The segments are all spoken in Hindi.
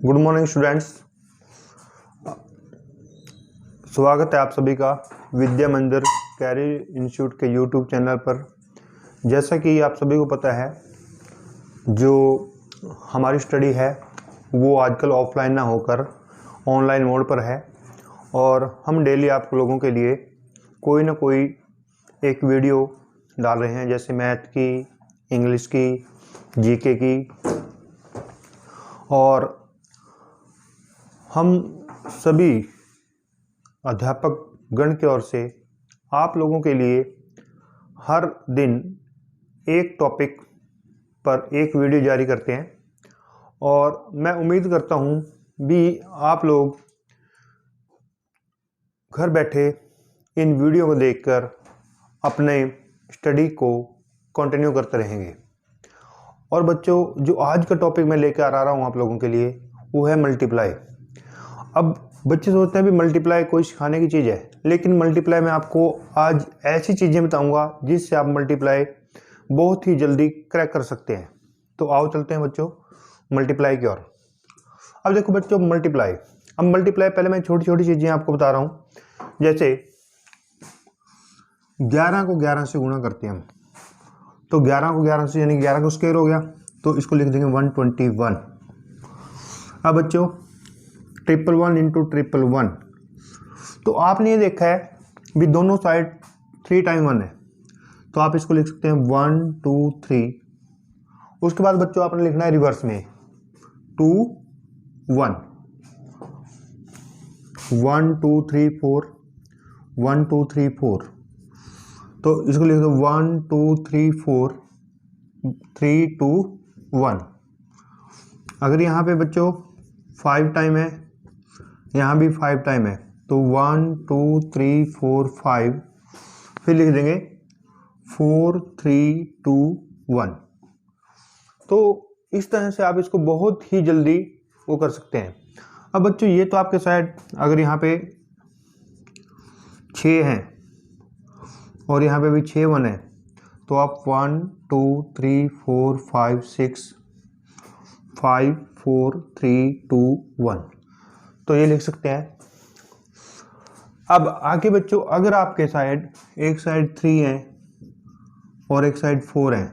Good morning students. स्वागत है आप सभी का विद्या मंदिर कैरियर इंस्टीट्यूट के यूट्यूब चैनल पर। जैसा कि आप सभी को पता है, जो हमारी स्टडी है वो आजकल ऑफलाइन ना होकर ऑनलाइन मोड पर है और हम डेली आप लोगों के लिए कोई ना कोई एक वीडियो डाल रहे हैं, जैसे मैथ की, इंग्लिश की, जीके की। और हम सभी अध्यापक गण की ओर से आप लोगों के लिए हर दिन एक टॉपिक पर एक वीडियो जारी करते हैं और मैं उम्मीद करता हूं भी आप लोग घर बैठे इन वीडियो को देखकर अपने स्टडी को कंटिन्यू करते रहेंगे। और बच्चों, जो आज का टॉपिक मैं लेकर आ रहा हूं आप लोगों के लिए वो है मल्टीप्लाई। अब बच्चे सोचते हैं भी मल्टीप्लाई कोई सिखाने की चीज़ है, लेकिन मल्टीप्लाई में आपको आज ऐसी चीज़ें बताऊंगा जिससे आप मल्टीप्लाई बहुत ही जल्दी क्रैक कर सकते हैं। तो आओ चलते हैं बच्चों मल्टीप्लाई की ओर। अब देखो बच्चों, मल्टीप्लाई, अब मल्टीप्लाई पहले मैं छोटी छोटी चीज़ें आपको बता रहा हूँ। जैसे 11 को 11 से गुणा करते हैं हम, तो 11 को 11 से यानी 11 का स्क्वायर हो गया, तो इसको लिख देंगे 121। अब बच्चों 111 इंटू 111, तो आपने ये देखा है भी दोनों साइड 3 टाइम 1 है, तो आप इसको लिख सकते हैं 1 2 3। उसके बाद बच्चों आपने लिखना है रिवर्स में 2 1 1 2 3 4 1 2 3 4, तो इसको लिख दो 1 2 3 4 3 2 1। अगर यहाँ पे बच्चों 5 टाइम है, यहाँ भी 5 टाइम है, तो 1 2 3 4 5, फिर लिख देंगे 4 3 2 1। तो इस तरह से आप इसको बहुत ही जल्दी वो कर सकते हैं। अब बच्चों ये तो आपके साइड अगर यहाँ पे 6 हैं और यहाँ पे भी 6 1 है, तो आप 1 2 3 4 5 6 5 4 3 2 1, तो ये लिख सकते हैं। अब आगे बच्चों, अगर आपके साइड एक साइड 3 है और एक साइड 4 है,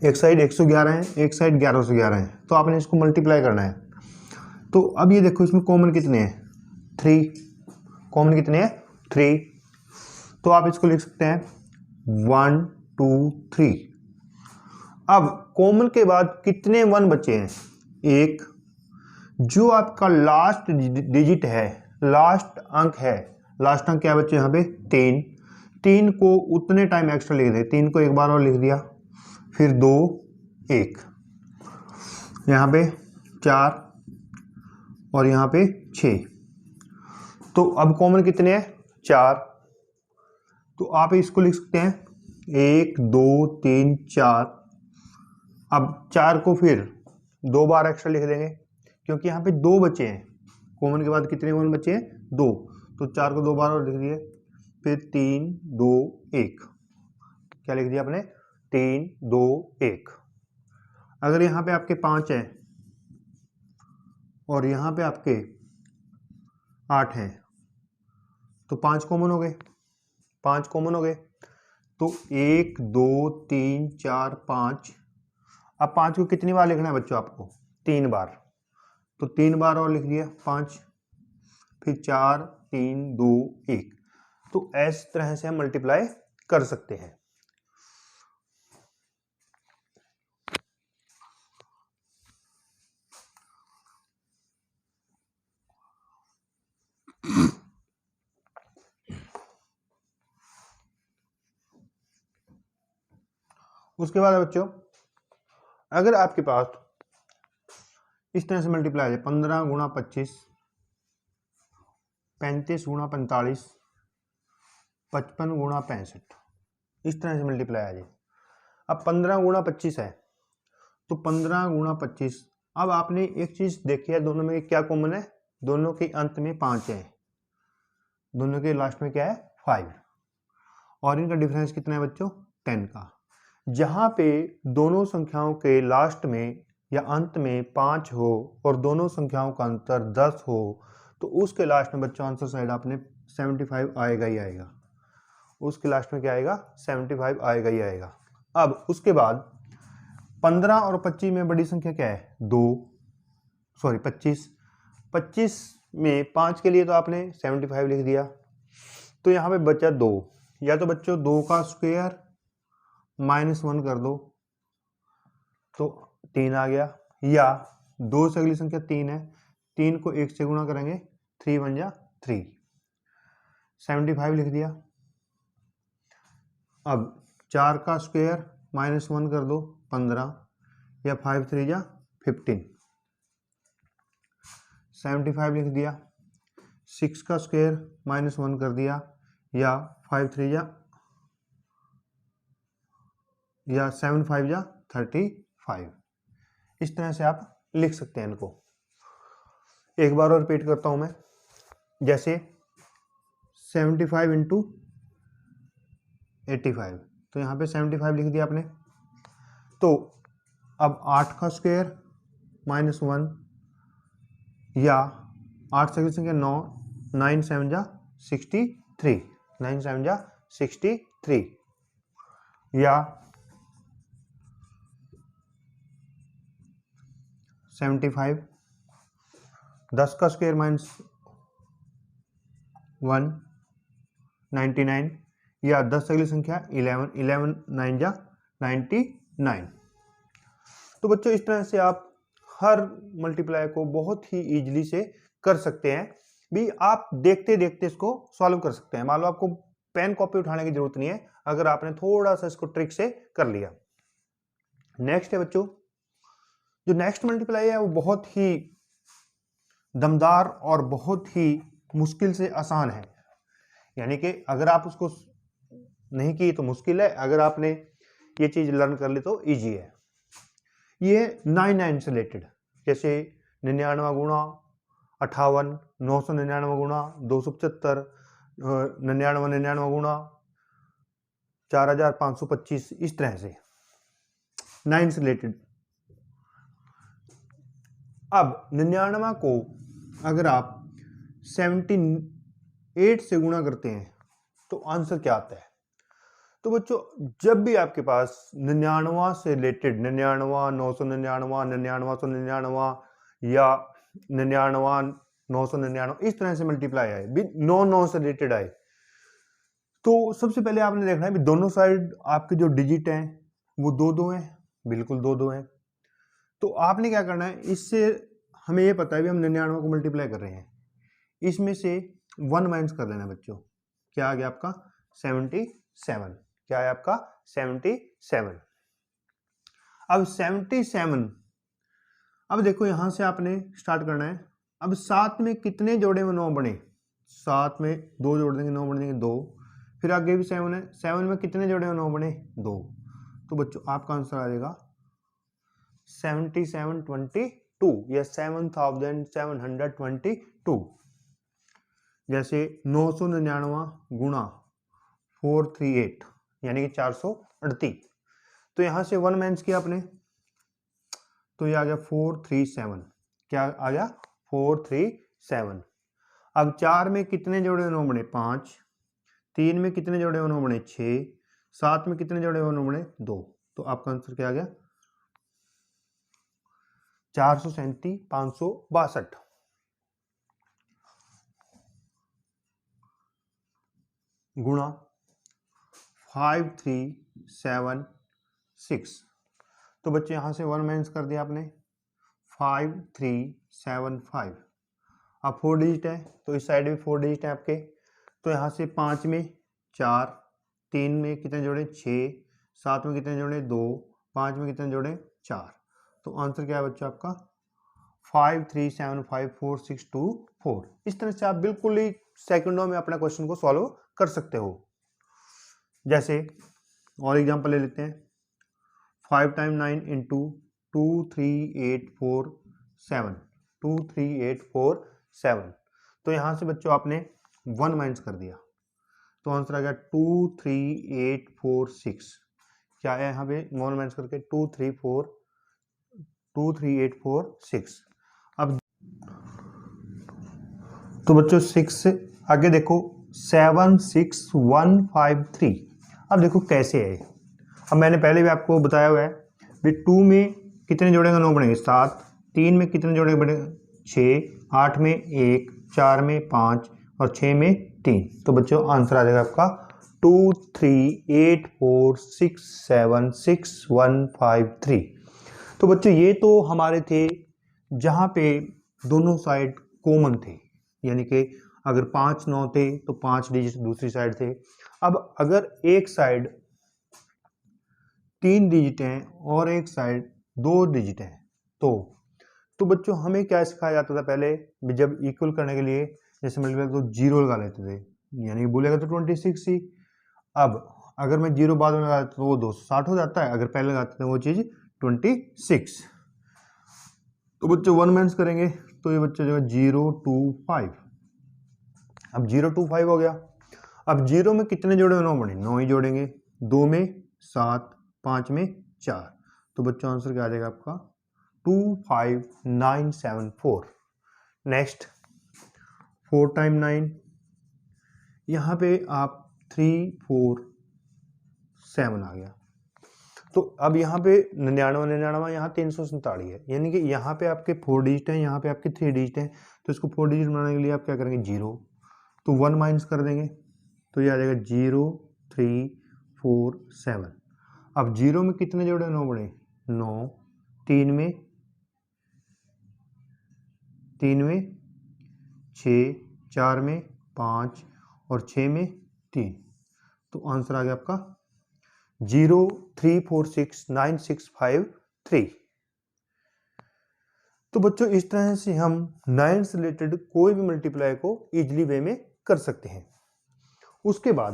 एक साइड 111 है, एक साइड 1111 है, तो आपने इसको मल्टीप्लाई करना है। तो अब ये देखो इसमें कॉमन कितने हैं, 3। कॉमन कितने हैं, 3। तो आप इसको लिख सकते हैं 1 2 3। अब कॉमन के बाद कितने 1 बचे हैं, एक। जो आपका लास्ट डिजिट है, लास्ट अंक है, लास्ट अंक क्या बच्चे यहाँ पे 3। 3 को उतने टाइम एक्स्ट्रा लिख दे, 3 को एक बार और लिख दिया, फिर 2 1, यहाँ पे 4 और यहाँ पे 6। तो अब कॉमन कितने हैं, 4। तो आप इसको लिख सकते हैं 1 2 3 4। अब 4 को फिर 2 बार एक्स्ट्रा लिख देंगे, क्योंकि यहाँ पे 2 बचे हैं। कॉमन के बाद कितने 1 बचे हैं, 2, तो 4 को 2 बार और लिख दिए, फिर 3 2 1। क्या लिख दिया आपने, 3 2 1। अगर यहाँ पे आपके 5 हैं और यहाँ पे आपके 8 हैं, तो 5 कॉमन हो गए, 5 कॉमन हो गए, तो 1 2 3 4 5। अब 5 को कितनी बार लिखना है बच्चों आपको, 3 बार, तो 3 बार और लिख दिया 5, फिर 4 3 2 1। तो इस तरह से हम मल्टीप्लाई कर सकते हैं। उसके बाद बच्चों, अगर आपके पास इस तरह से मल्टीप्लाई है 15 गुणा 25, 35 गुणा 45, 55 गुणा 65, इस तरह से मल्टीप्लाई आ जाए। अब 15 गुणा 25 है, तो 15 गुणा 25। अब आपने एक चीज देखी है, दोनों में क्या कॉमन है, दोनों के अंत में 5 है, दोनों के लास्ट में क्या है 5, और इनका डिफरेंस कितना है बच्चों, 10 का। जहां पे दोनों संख्याओं के लास्ट में या अंत में 5 हो और दोनों संख्याओं का अंतर 10 हो तो उसके लास्ट में बच्चों आंसर साइड आपने 75 आएगा ही आएगा। उसके लास्ट में क्या आएगा? 75 आएगा ही आएगा। अब उसके बाद 15 और 25 में बड़ी संख्या क्या है? 25 में 5 के लिए तो आपने 75 लिख दिया, तो यहाँ पे बचा 2। या तो बच्चों 2 का स्क्वायर -1 कर दो तो 3 आ गया, या 2 से अगली संख्या 3 है, 3 को 1 से गुणा करेंगे, 3 1 जा 3, 75 लिख दिया। अब 4 का स्क्वायर -1 कर दो 15, या 5 3 जा 15, 75 लिख दिया। 6 का स्क्वायर -1 कर दिया, या 5 3 या 7 5 जा 35। इस तरह से आप लिख सकते हैं इनको। एक बार और रिपीट करता हूं मैं, जैसे 75 इंटू 85, तो यहाँ पे 75 लिख दिया आपने। तो अब 8 का स्क्वायर -1, या 8 से अगली संख्या 9, 9 7 जा 63, 9 7 जा 63, या 75, 10 का स्क्वायर -1 99, या 10 से अगली संख्या 11, 11 9 जा 99। तो बच्चों इस तरह से आप हर मल्टीप्लाई को बहुत ही इजीली से कर सकते हैं। भी आप देखते देखते इसको सॉल्व कर सकते हैं। मान लो आपको पेन कॉपी उठाने की जरूरत नहीं है अगर आपने थोड़ा सा इसको ट्रिक से कर लिया। नेक्स्ट है बच्चों, जो नेक्स्ट मल्टीप्लाई है वो बहुत ही दमदार और बहुत ही मुश्किल से आसान है। यानी कि अगर आप उसको नहीं की तो मुश्किल है, अगर आपने ये चीज लर्न कर ली तो इजी है। ये 99 से रिलेटेड, जैसे 99 गुणा 58, 999 गुणा 275, 99 गुणा 4525, इस तरह से 9 से रिलेटेड। अब 99 को अगर आप 78 से गुणा करते हैं तो आंसर क्या आता है? तो बच्चों जब भी आपके पास 99 से रिलेटेड 99, 999, 99, या 99, 999 इस तरह से मल्टीप्लाई आए, 9 से रिलेटेड आए, तो सबसे पहले आपने देखना है भी दोनों साइड आपके जो डिजिट हैं वो 2 हैं, बिल्कुल 2 हैं। तो आपने क्या करना है, इससे हमें ये पता है भी हम 99 को मल्टीप्लाई कर रहे हैं, इसमें से 1 माइनस कर देना बच्चों। क्या आ गया आपका? 77। क्या है आपका? 77। अब 77, अब देखो यहां से आपने स्टार्ट करना है। अब 7 में कितने जोड़े में 9 बने? 7 में 2 जोड़ देंगे, 9 बन जाएंगे 2। फिर आगे भी 7 है, 7 में कितने जोड़े में 9 बने? 2। तो बच्चों आपका आंसर आ जाएगा 7722 या 7722। जैसे 999 गुणा 438 यानी कि 438, तो यहां से 1 माइनस किया आपने तो ये आ गया 437। क्या आ गया? 437। अब 4 में कितने जोड़े 9 बने? 5। 3 में कितने जोड़े 9 बने? 6। 7 में कितने जोड़े 9 बने? 2। तो आपका आंसर क्या आ गया? 437 562 गुणा 5376। तो बच्चे यहां से 1 माइनस कर दिया आपने, 5375। अब 4 डिजिट है तो इस साइड भी 4 डिजिट है आपके, तो यहाँ से 5 में 4, 3 में कितने जोड़े? 6, 7 में कितने जोड़े? 2, 5 में कितने जोड़े? 4। तो आंसर क्या है बच्चों आपका? 53754624। इस तरह से आप बिल्कुल ही सेकंडों में अपना क्वेश्चन को सॉल्व कर सकते हो। जैसे और एग्जांपल ले लेते हैं, 5 टाइम 9 इंटू 23847, 23847। तो यहां से बच्चों आपने 1 माइनस कर दिया तो आंसर आ गया 23846। क्या है यहाँ पे 1 माइनस करके? 234 2 3 8 4 6। अब तो बच्चों 6 से आगे देखो 7 6 1 5 3। अब देखो कैसे है। अब मैंने पहले भी आपको बताया हुआ है भी 2 में कितने जोड़ेंगे 9 बनेंगे 7, 3 में कितने जोड़ेंगे बनेंगे 6, 8 में 1, 4 में 5 और 6 में 3। तो बच्चों आंसर आ जाएगा आपका 2 3 8 4 6 7 6 1 5 3। तो बच्चों ये तो हमारे थे जहाँ पे दोनों साइड कॉमन थे, यानी कि अगर 5 9 थे तो 5 डिजिट दूसरी साइड थे। अब अगर एक साइड 3 डिजिट हैं और एक साइड 2 डिजिट हैं तो बच्चों हमें क्या सिखाया जाता था पहले, जब इक्वल करने के लिए जैसे मल्टीप्लाई तो जीरो लगा लेते थे, यानी बोलेगा तो 26 ही। अब अगर मैं जीरो बाद में लगाता तो वो 260 हो जाता है, अगर पहले लगाते थे वो चीज़ 26। तो बच्चों 1 माइनस करेंगे तो ये बच्चा जो है 025। अब 025 हो गया। अब 0 में कितने जोड़े 9 बने 9 ही जोड़ेंगे, 2 में 7, 5 में 4। तो बच्चों आंसर क्या आ जाएगा आपका 25974। नेक्स्ट 4 टाइम 9, यहाँ पे आप 3 4 7 आ गया। तो अब यहाँ पे 99 यहाँ 347 है, यानी कि यहाँ पे आपके 4 डिजिट हैं, यहाँ पे आपके 3 डिजिट हैं। तो इसको 4 डिजिट बनाने के लिए आप क्या करेंगे 0, तो 1 माइनस कर देंगे तो ये आ जाएगा 0 3 4 7। अब 0 में कितने जोड़े 9 बड़े 9, 3 में 6, 4 में 5 और 6 में 3। तो आंसर आ गया आपका 0346965 तो बच्चों इस तरह से हम 9 से रिलेटेड कोई भी मल्टीप्लाई को इजीली वे में कर सकते हैं। उसके बाद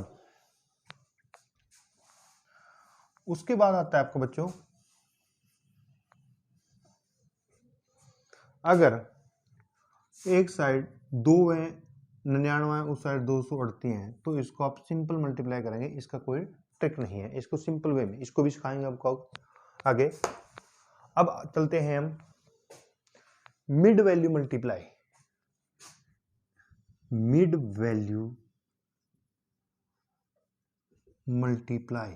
आता है आपको बच्चों, अगर एक साइड 2 है 99 है, उस साइड 238 है, तो इसको आप सिंपल मल्टीप्लाई करेंगे, इसका कोई ट्रिक नहीं है, इसको सिंपल वे में इसको भी सिखाएंगे आपको आगे। अब चलते हैं हम mid value multiply. Mid value multiply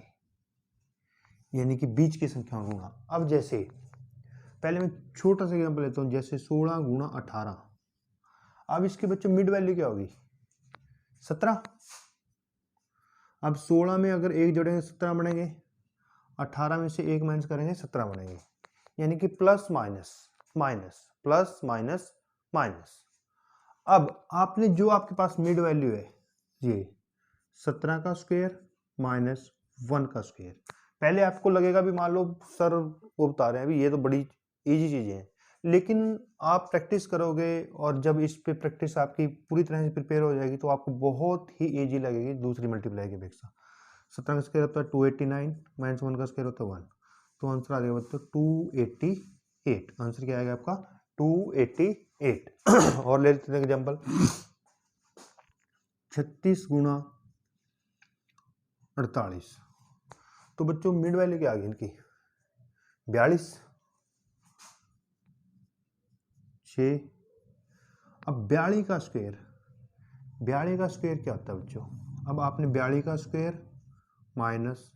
यानी कि बीच की संख्या गुणा। अब जैसे पहले मैं छोटा सा एग्जांपल लेता हूं, जैसे 16 गुणा 18। अब इसके बच्चों मिड वैल्यू क्या होगी 17। अब 16 में अगर एक जोड़ेंगे 17 बनेंगे, 18 में से एक माइनस करेंगे 17 बनेंगे, यानी कि plus minus minus plus minus minus. अब आपने जो आपके पास मिड वैल्यू है ये 17 का स्क्वायर माइनस 1 का स्क्वायर। पहले आपको लगेगा भी मान लो सर वो बता रहे हैं अभी ये तो बड़ी इजी चीजें हैं, लेकिन आप प्रैक्टिस करोगे और जब इस पे प्रैक्टिस आपकी पूरी तरह से प्रिपेयर हो जाएगी तो आपको बहुत ही इजी लगेगी दूसरी मल्टीप्लाई की अपेक्षा। 17 का स्क्वायर होता है 289 माइनस 1 का स्क्वायर होता है 1। तो आंसर आ जाएगा बच्चों 288। आंसर क्या आएगा आपका 288। और ले लेते हैं एग्जाम्पल 36 गुणा 48। तो बच्चों मिड वैल्यू क्या आ गई इनकी 42 6। अब 42 का स्क्वायर क्या होता है बच्चों। अब आपने 42 का स्क्वायर माइनस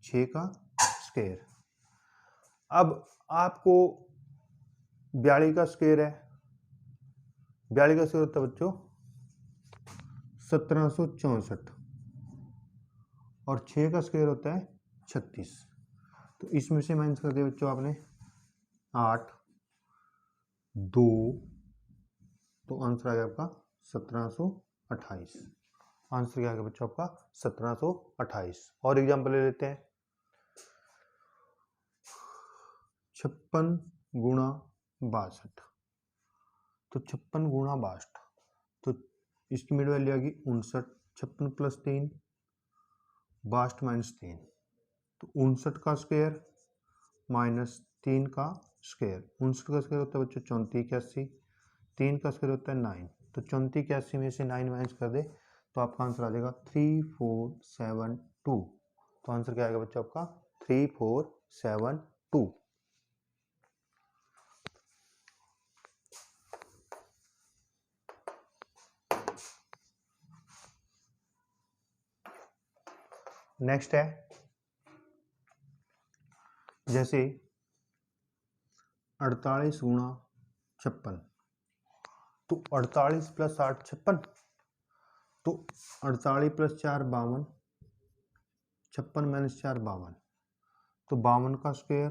6 का स्क्वायर। अब आपको 42 का स्क्वायर है, 42 का स्क्वायर होता है बच्चों 1764 और 6 का स्क्वायर होता है 36। तो इसमें से माइनस कर दिया बच्चों आपने 8 2, तो आंसर आ गया आपका 1728। आंसर क्या आ गया बच्चों आपका 1728। और एग्जांपल ले लेते हैं 56 गुणा 62। तो 56 गुणा 62 तो इसकी मिड वैल्यू आ गई 59। 56 प्लस 3 62 माइनस 3, तो 59 का स्क्वायर माइनस 3 का स्क्वायर। 59 का स्क्वायर होता है बच्चों 3481, 3 का स्क्वायर होता है 9। तो 3481 में से 9 माइनस कर दे तो आपका आंसर आ जाएगा 3472। तो आंसर क्या आएगा बच्चों आपका 3472। नेक्स्ट है जैसे 48 गुणा 56, तो 48 प्लस 8 56, तो 48 प्लस 4 52, 56 माइनस 4 52, तो 52 का स्क्वायर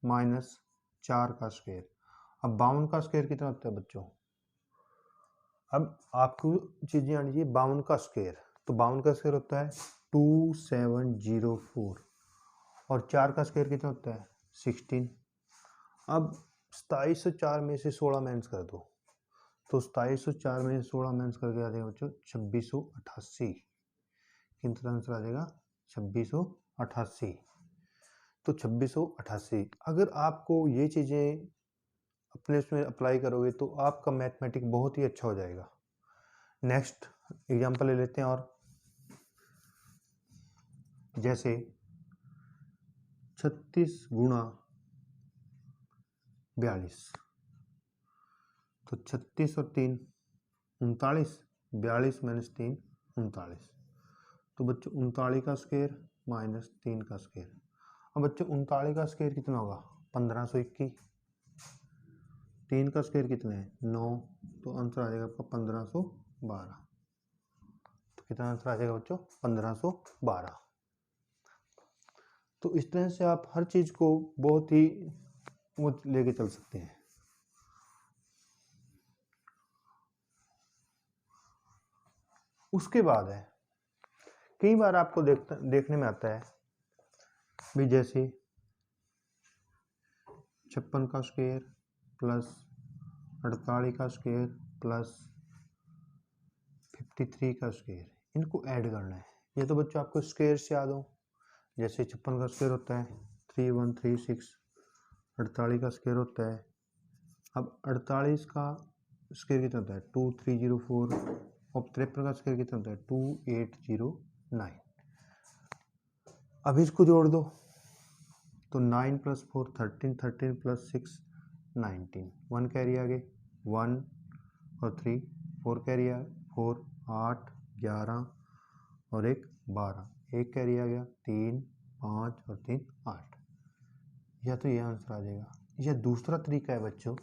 माइनस 4 का स्क्वायर। अब 52 का स्क्वायर कितना होता है बच्चों? अब आपको चीजें आनी चाहिए। 52 का स्क्वायर, तो 52 का स्क्वायर होता है 2704, और 4 का स्क्वायर कितना होता है 16। अब 2704 में से 16 माइनस कर दो, तो 2704 में से 16 माइनस करके आ जाएगा बच्चों 2688। कितना आंसर आ जाएगा 2688। तो 2688, अगर आपको ये चीज़ें अपने उसमें अप्लाई करोगे तो आपका मैथमेटिक बहुत ही अच्छा हो जाएगा। नेक्स्ट एग्जांपल ले लेते हैं, और जैसे 36 गुणा 42, तो 36 और 3 39, 42 माइनस 3 39, तो बच्चों 39 का स्क्वायर माइनस 3 का स्क्वायर। अब बच्चों 39 का स्क्वायर कितना होगा 1521, 3 का स्क्वायर कितना है 9, तो आंसर आ जाएगा आपका 1512। तो कितना आंसर आ जाएगा बच्चों 1512। तो इस तरह से आप हर चीज को बहुत ही वो लेके चल सकते हैं। उसके बाद है कई बार आपको देखने में आता है भी जैसे 56 का स्क्वायर प्लस 48 का स्क्वायर प्लस 53 का स्क्वायर, इनको ऐड करना है। ये तो बच्चों आपको स्क्वायर से याद हो, जैसे 56 का स्क्वायर होता है 3136, 48 का स्क्वायर होता है, अब 48 का स्क्वायर कितना होता है 2304, और 53 का स्क्वायर कितना होता है 2809। अब इसको जोड़ दो, तो 9 प्लस 4 13, 13 प्लस 6 19, 1 कैरी आ गए 1 और 3, 4 कैरी आ 4 8 11 और 1 12, 1 कैरी आ गया 3 5 और 3 8। या तो ये आंसर आ जाएगा। यह दूसरा तरीका है बच्चों।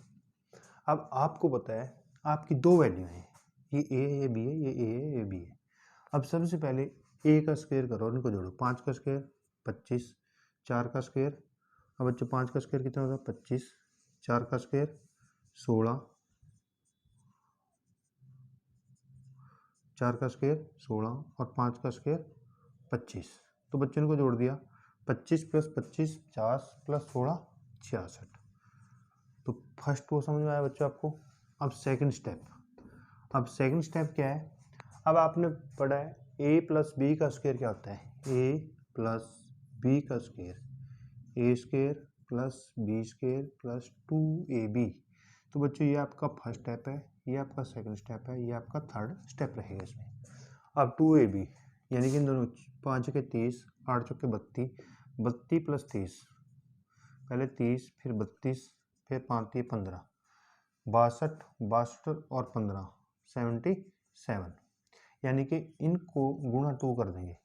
अब आपको पता है आपकी दो वैल्यू हैं, ये ए ये बी है, ये ए है ये बी है। अब सबसे पहले ए का स्क्वायर करो और इनको जोड़ो, 5 का स्क्वायर 25, 4 का स्क्वायर, अब बच्चों 5 का स्क्वायर कितना होगा 25, 4 का स्क्वायर 16, 4 का स्क्वायर 16 और 5 का स्क्वायर 25। तो बच्चों इनको जोड़ दिया, 25 प्लस 25 50 प्लस 16 66। तो फर्स्ट वो समझ में आया बच्चों आपको। अब सेकंड स्टेप, अब सेकंड स्टेप क्या है, अब आपने पढ़ा है ए प्लस बी का स्क्वायर क्या होता है, ए प्लस बी का square, A square plus B square plus 2ab। तो बच्चों ये आपका फर्स्ट स्टेप है, ये आपका सेकंड स्टेप है, ये आपका थर्ड स्टेप रहेगा इसमें। अब 2ab यानी कि इन दोनों 5 के 30, 8 चौके 32, 32 प्लस 30, पहले 30 फिर 32 फिर 5 15, 62 62 और 15 77, यानी कि इनको गुणा 2 कर देंगे,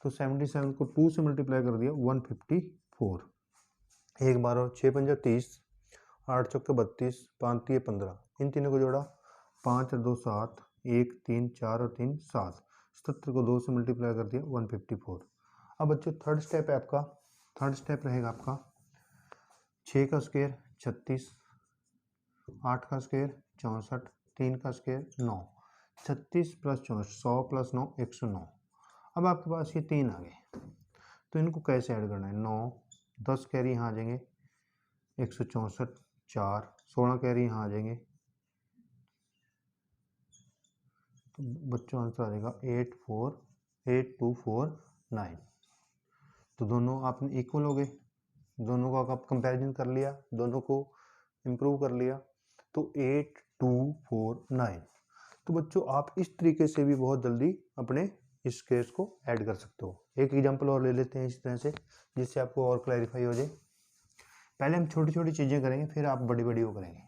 तो 77 को 2 से मल्टीप्लाई कर दिया 154, 1 12 6 पंजा 30, 8 चौके 32, 5 15, इन तीनों को जोड़ा 5 और 2 7, 1 3 4 और 3 7, 77 को 2 से मल्टीप्लाई कर दिया 154। अब बच्चों थर्ड स्टेप है आपका, थर्ड स्टेप रहेगा आपका 6 का स्क्वायर 36, 8 का स्क्वायर 64, 3 का स्क्वायर 9, 36 प्लस 64 100 प्लस 9 109। अब आपके पास ये 3 आ गए, तो इनको कैसे ऐड करना है, 9 10 कैरी यहाँ आ जाएंगे 164, 4 16 कैरी यहाँ आ जाएंगे, तो बच्चों आंसर आ जाएगा 8249। तो दोनों आपने इक्वल हो गए, दोनों का आप कंपैरिजन कर लिया, दोनों को इम्प्रूव कर लिया, तो 8249। तो बच्चों आप इस तरीके से भी बहुत जल्दी अपने इस केस को ऐड कर सकते हो। एक एग्जांपल और ले लेते हैं इस तरह से, जिससे आपको और क्लैरिफाई हो जाए। पहले हम छोटी छोटी चीजें करेंगे, फिर आप बड़ी बड़ी वो करेंगे।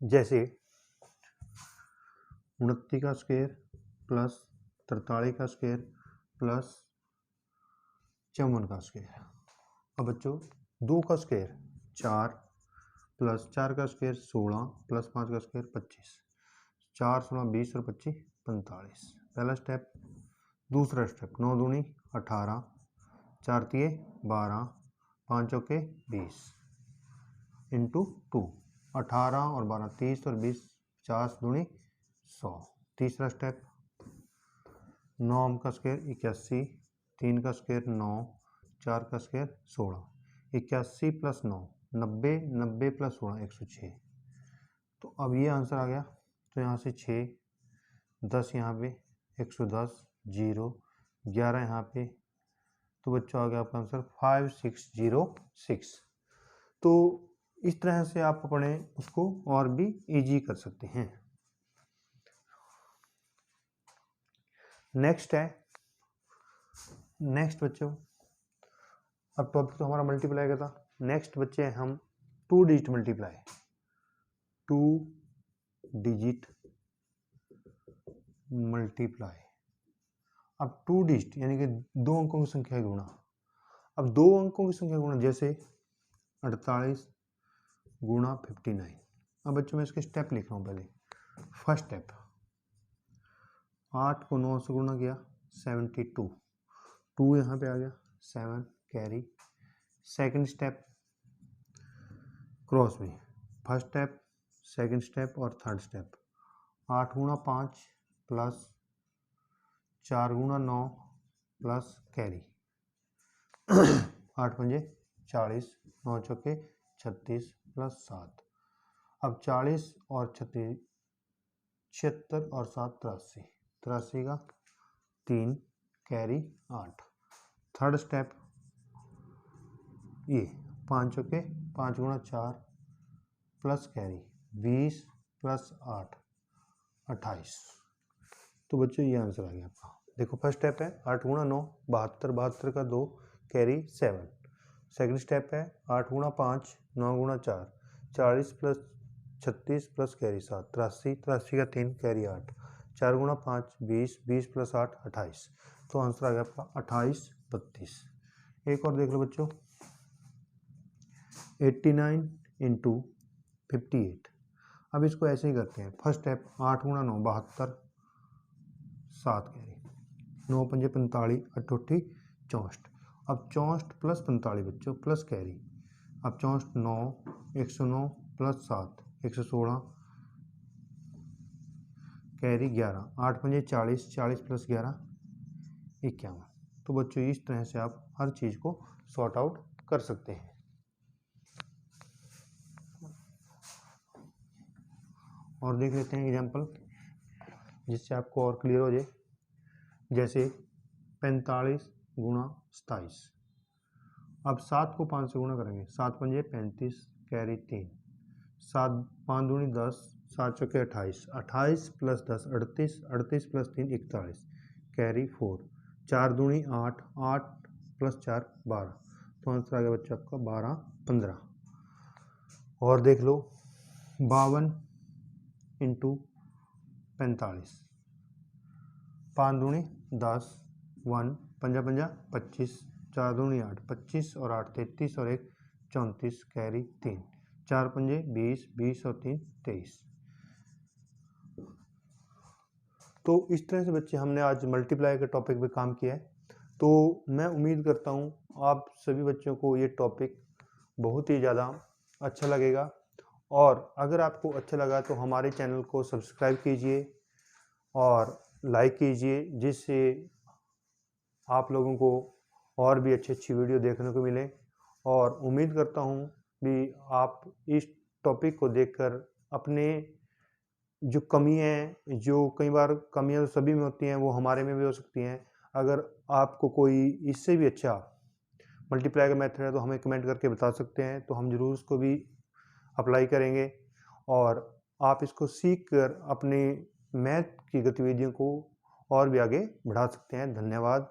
जैसे 29 का स्क्वायर प्लस 43 का स्क्वायर प्लस 54 का स्क्वायर। अब बच्चों 2 का स्क्वायर 4 प्लस 4 का स्क्वायर 16 प्लस 5 का स्क्वायर 25, 4 16 20 और 25 45। पहला स्टेप। दूसरा स्टेप 9 दूनी 18, 4 तिये 12, 5 चौके 20 इंटू 2, 18 और 12 30 और 20 50 दूनी 100। तीसरा स्टेप 9 का स्क्वायर 81, 3 का स्क्वायर 9, 4 का स्क्वायर 16, 81 प्लस 9 90, 90 प्लस 16 106। तो अब ये आंसर आ गया। तो यहाँ से 6 10 यहाँ पे 110 0 11 यहाँ पे, तो बच्चों आ गया आपका आंसर 5606। तो इस तरह से आप अपने उसको और भी इजी कर सकते हैं। नेक्स्ट है, नेक्स्ट बच्चों, अब टॉपिक तो हमारा मल्टीप्लाई का था। नेक्स्ट बच्चे हैं हम 2 डिजिट मल्टीप्लाई। 2 digit multiply. अब 2 डिजिट यानी कि 2 अंकों की संख्या गुणा। अब 2 अंकों की संख्या गुणा, जैसे 48 गुणा 59। अब बच्चों मैं इसके स्टेप लिख रहा हूँ। पहले फर्स्ट स्टेप, 8 को 9 से गुणा किया 72, 2 यहाँ पे आ गया 7 कैरी। सेकंड स्टेप क्रॉस में, फर्स्ट स्टेप सेकंड स्टेप और थर्ड स्टेप। 8 गुणा 5 प्लस 4 गुणा 9 प्लस कैरी। 8 पंजे 40, 9 चौके 36 प्लस 7। अब 40 और 36 76 और 7 83, 83 का 3 कैरी 8। थर्ड स्टेप ये 5 चौके 5 गुणा 4 प्लस कैरी 20 प्लस 8 28। तो बच्चों ये आंसर आ गया आपका। देखो फर्स्ट स्टेप है 8 गुणा 9 72, 72 का 2 कैरी 7। सेकंड स्टेप है 8 गुणा 5 9 गुणा 4 40 प्लस 36 प्लस कैरी 7 83, 83 का 3 कैरी 8। 4 गुणा 5 20, 20 प्लस 8 28। तो आंसर आ गया आपका 28 32। एक और देख लो बच्चों, 89 इंटू 58। अब इसको ऐसे ही करते हैं। फर्स्ट स्टेप 8 गुणा 9 72, 7 कैरी, 9 पंजे 45 अठोठी 64। अब 64 प्लस 45 बच्चों प्लस कैरी। अब 64 9 109 प्लस 7 116 कैरी 11। 8 पंजे 40, 40 प्लस 11 51। तो बच्चों इस तरह से आप हर चीज़ को सॉर्ट आउट कर सकते हैं। और देख लेते हैं एग्जाम्पल जिससे आपको और क्लियर हो जाए। जैसे 45 गुणा 27। अब 7 को 5 से गुणा करेंगे। 7 पंजे 35 कैरी 3। 7 5 दूनी 10, 7 चौके 28, 28 प्लस 10 38, 38 प्लस 3 41 कैरी 4। 4 दूनी 8, 8 प्लस 4 12। तो आंसर आ गया बच्चों आपका 12 15। और देख लो 52 इंटू 45। 5 दूनी 10 1 पंजा पंजा 25, 4 दूनी 8 25 और 8 33 और 1 34 कैरी 3। 4 पंजे 20, 20 और 3 23। तो इस तरह से बच्चे हमने आज मल्टीप्लाई के टॉपिक पे काम किया है। तो मैं उम्मीद करता हूँ आप सभी बच्चों को ये टॉपिक बहुत ही ज़्यादा अच्छा लगेगा। और अगर आपको अच्छा लगा तो हमारे चैनल को सब्सक्राइब कीजिए और लाइक कीजिए, जिससे आप लोगों को और भी अच्छी अच्छी वीडियो देखने को मिले। और उम्मीद करता हूँ भी आप इस टॉपिक को देखकर अपने जो कमी है, जो कई बार कमियां तो सभी में होती हैं, वो हमारे में भी हो सकती हैं। अगर आपको कोई इससे भी अच्छा मल्टीप्लाई का मेथड है तो हमें कमेंट करके बता सकते हैं, तो हम ज़रूर उसको भी अप्लाई करेंगे। और आप इसको सीख कर अपने मैथ की गतिविधियों को और भी आगे बढ़ा सकते हैं। धन्यवाद।